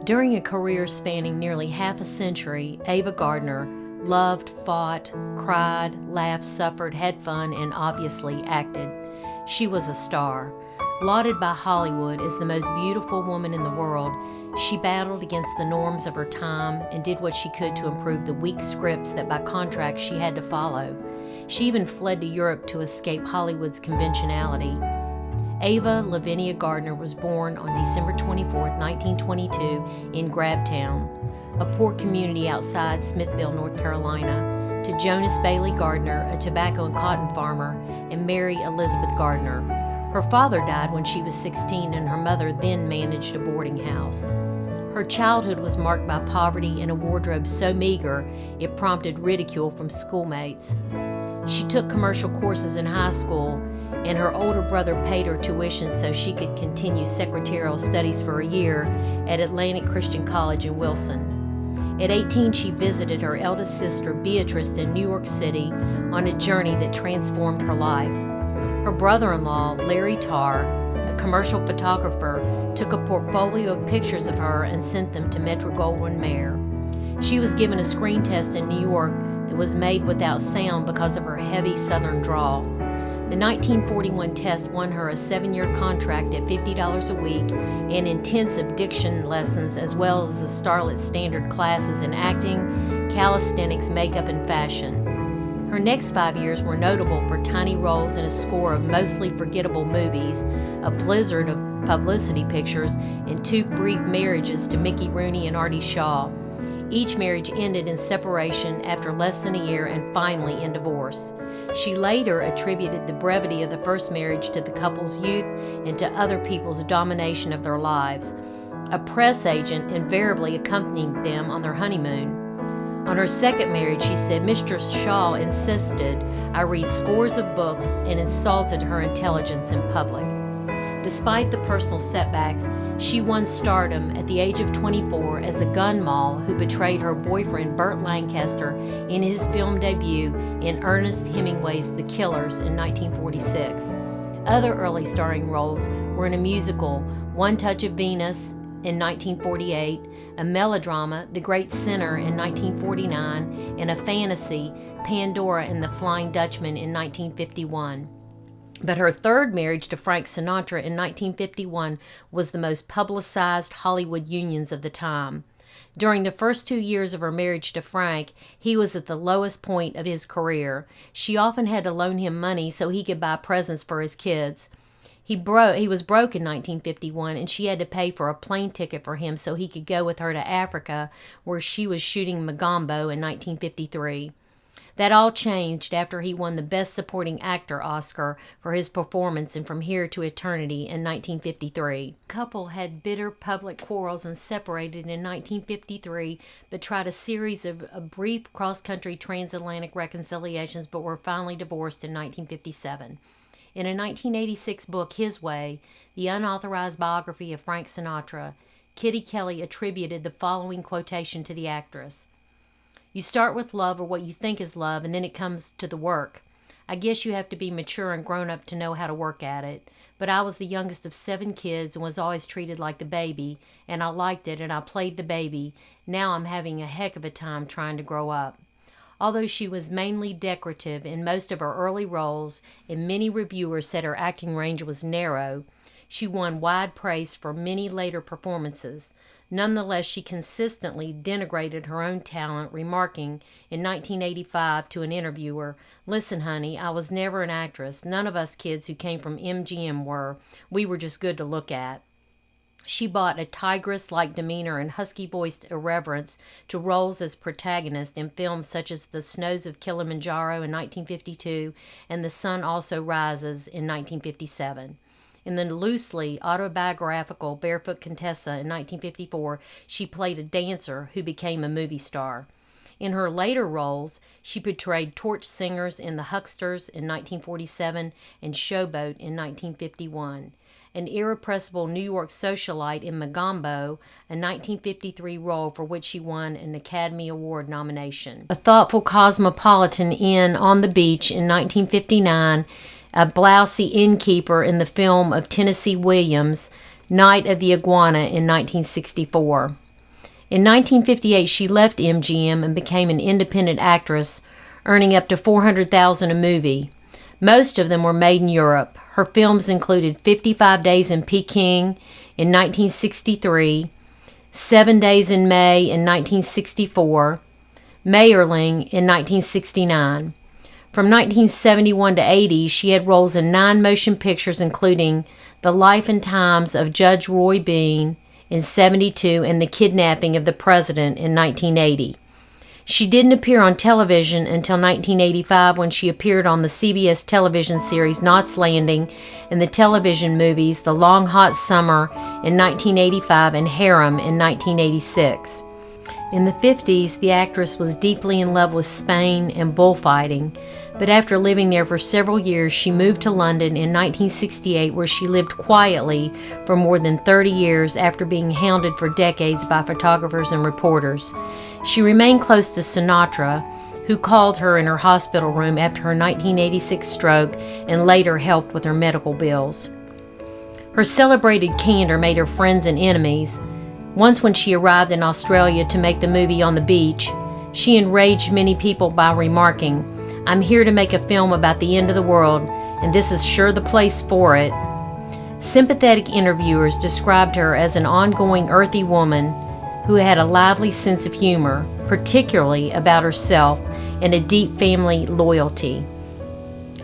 During a career spanning nearly half a century, Ava Gardner loved, fought, cried, laughed, suffered, had fun, and obviously acted. She was a star. Lauded by Hollywood as the most beautiful woman in the world, she battled against the norms of her time and did what she could to improve the weak scripts that by contract she had to follow. She even fled to Europe to escape Hollywood's conventionality. Ava Lavinia Gardner was born on December 24, 1922 in Grabtown, a poor community outside Smithville, North Carolina, to Jonas Bailey Gardner, a tobacco and cotton farmer, and Mary Elizabeth Gardner. Her father died when she was 16, and her mother then managed a boarding house. Her childhood was marked by poverty and a wardrobe so meager it prompted ridicule from schoolmates. She took commercial courses in high school, and her older brother paid her tuition so she could continue secretarial studies for a year at Atlantic Christian College in Wilson. At 18, she visited her eldest sister, Beatrice, in New York City on a journey that transformed her life. Her brother-in-law, Larry Tarr, a commercial photographer, took a portfolio of pictures of her and sent them to Metro-Goldwyn-Mayer. She was given a screen test in New York that was made without sound because of her heavy Southern drawl. The 1941 test won her a 7-year contract at $50 a week and intensive diction lessons, as well as the Starlet Standard classes in acting, calisthenics, makeup, and fashion. Her next 5 years were notable for tiny roles in a score of mostly forgettable movies, a blizzard of publicity pictures, and 2 brief marriages to Mickey Rooney and Artie Shaw. Each marriage ended in separation after less than a year and finally in divorce. She later attributed the brevity of the first marriage to the couple's youth and to other people's domination of their lives. A press agent invariably accompanied them on their honeymoon. On her second marriage, she said, "Mr. Shaw insisted I read scores of books and insulted her intelligence in public." Despite the personal setbacks, she won stardom at the age of 24 as a gun moll who betrayed her boyfriend Burt Lancaster in his film debut in Ernest Hemingway's The Killers in 1946. Other early starring roles were in a musical, One Touch of Venus in 1948, a melodrama, The Great Sinner in 1949, and a fantasy, Pandora and the Flying Dutchman in 1951. But her third marriage to Frank Sinatra in 1951 was the most publicized Hollywood unions of the time. During the first 2 years of her marriage to Frank, he was at the lowest point of his career. She often had to loan him money so he could buy presents for his kids. He was broke in 1951, and she had to pay for a plane ticket for him so he could go with her to Africa, where she was shooting Mogambo in 1953. That all changed after he won the Best Supporting Actor Oscar for his performance in From Here to Eternity in 1953. The couple had bitter public quarrels and separated in 1953, but tried a series of brief cross-country transatlantic reconciliations, but were finally divorced in 1957. In a 1986 book, His Way, the unauthorized biography of Frank Sinatra, Kitty Kelly attributed the following quotation to the actress: "You start with love, or what you think is love, and then it comes to the work. I guess you have to be mature and grown up to know how to work at it. But I was the youngest of 7 kids and was always treated like the baby, and I liked it, and I played the baby. Now I'm having a heck of a time trying to grow up." Although she was mainly decorative in most of her early roles, and many reviewers said her acting range was narrow, she won wide praise for many later performances. Nonetheless, she consistently denigrated her own talent, remarking in 1985 to an interviewer, "Listen, honey, I was never an actress. None of us kids who came from MGM were. We were just good to look at." She brought a tigress-like demeanor and husky-voiced irreverence to roles as protagonist in films such as The Snows of Kilimanjaro in 1952 and The Sun Also Rises in 1957. In the loosely autobiographical Barefoot Contessa in 1954, she played a dancer who became a movie star. In her later roles, she portrayed torch singers in The Hucksters in 1947 and Showboat in 1951. An irrepressible New York socialite in Mogambo, a 1953 role for which she won an Academy Award nomination. A thoughtful cosmopolitan in On the Beach in 1959, a blousy innkeeper in the film of Tennessee Williams, Night of the Iguana in 1964. In 1958, she left MGM and became an independent actress, earning up to $400,000 a movie. Most of them were made in Europe. Her films included 55 Days in Peking in 1963, 7 Days in May in 1964, Mayerling in 1969. From 1971 to 80, she had roles in 9 motion pictures, including The Life and Times of Judge Roy Bean in 72 and The Kidnapping of the President in 1980. She didn't appear on television until 1985 when she appeared on the CBS television series Knots Landing and the television movies The Long Hot Summer in 1985 and Harem in 1986. In the 50s, the actress was deeply in love with Spain and bullfighting, but after living there for several years, she moved to London in 1968, where she lived quietly for more than 30 years after being hounded for decades by photographers and reporters. She remained close to Sinatra, who called her in her hospital room after her 1986 stroke and later helped with her medical bills. Her celebrated candor made her friends and enemies. Once when she arrived in Australia to make the movie On the Beach, she enraged many people by remarking, "I'm here to make a film about the end of the world, and this is sure the place for it." Sympathetic interviewers described her as an ongoing earthy woman who had a lively sense of humor, particularly about herself, and a deep family loyalty.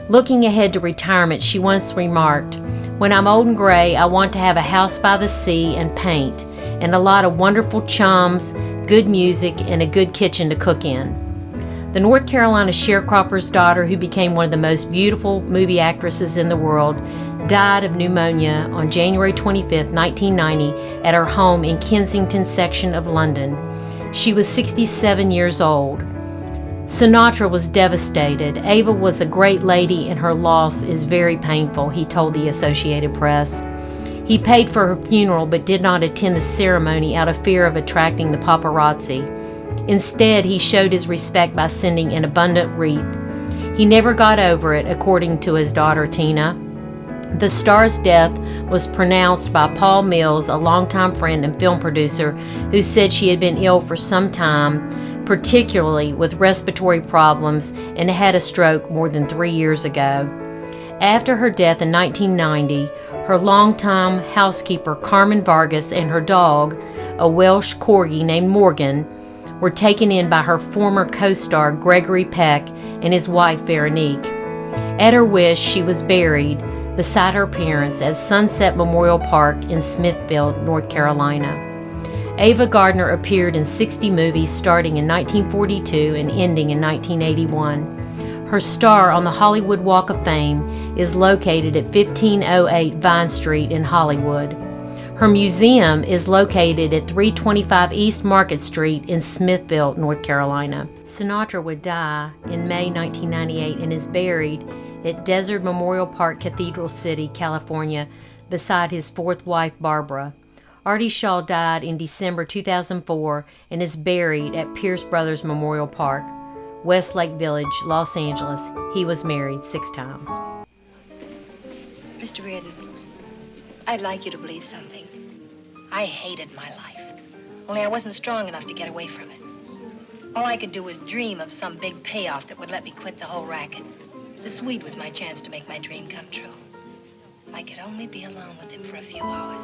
Looking ahead to retirement, she once remarked, "When I'm old and gray, I want to have a house by the sea and paint, and a lot of wonderful chums, good music, and a good kitchen to cook in." The North Carolina sharecropper's daughter, who became one of the most beautiful movie actresses in the world, died of pneumonia on January 25, 1990, at her home in Kensington section of London. She was 67 years old. Sinatra was devastated. "Ava was a great lady and her loss is very painful," he told the Associated Press. He paid for her funeral but did not attend the ceremony out of fear of attracting the paparazzi. Instead, he showed his respect by sending an abundant wreath. He never got over it, according to his daughter Tina. The star's death was pronounced by Paul Mills, a longtime friend and film producer, who said she had been ill for some time, particularly with respiratory problems, and had a stroke more than 3 years ago. After her death in 1990, her longtime housekeeper Carmen Vargas and her dog, a Welsh corgi named Morgan, were taken in by her former co-star Gregory Peck and his wife Veronique. At her wish, she was buried beside her parents at Sunset Memorial Park in Smithfield, North Carolina. Ava Gardner appeared in 60 movies starting in 1942 and ending in 1981. Her star on the Hollywood Walk of Fame is located at 1508 Vine Street in Hollywood. Her museum is located at 325 East Market Street in Smithfield, North Carolina. Sinatra would die in May 1998 and is buried at Desert Memorial Park, Cathedral City, California, beside his fourth wife, Barbara. Artie Shaw died in December 2004 and is buried at Pierce Brothers Memorial Park, Westlake Village, Los Angeles. He was married 6 times. Mr. Reardon, I'd like you to believe something. I hated my life, only I wasn't strong enough to get away from it. All I could do was dream of some big payoff that would let me quit the whole racket. The Swede was my chance to make my dream come true. If I could only be alone with him for a few hours.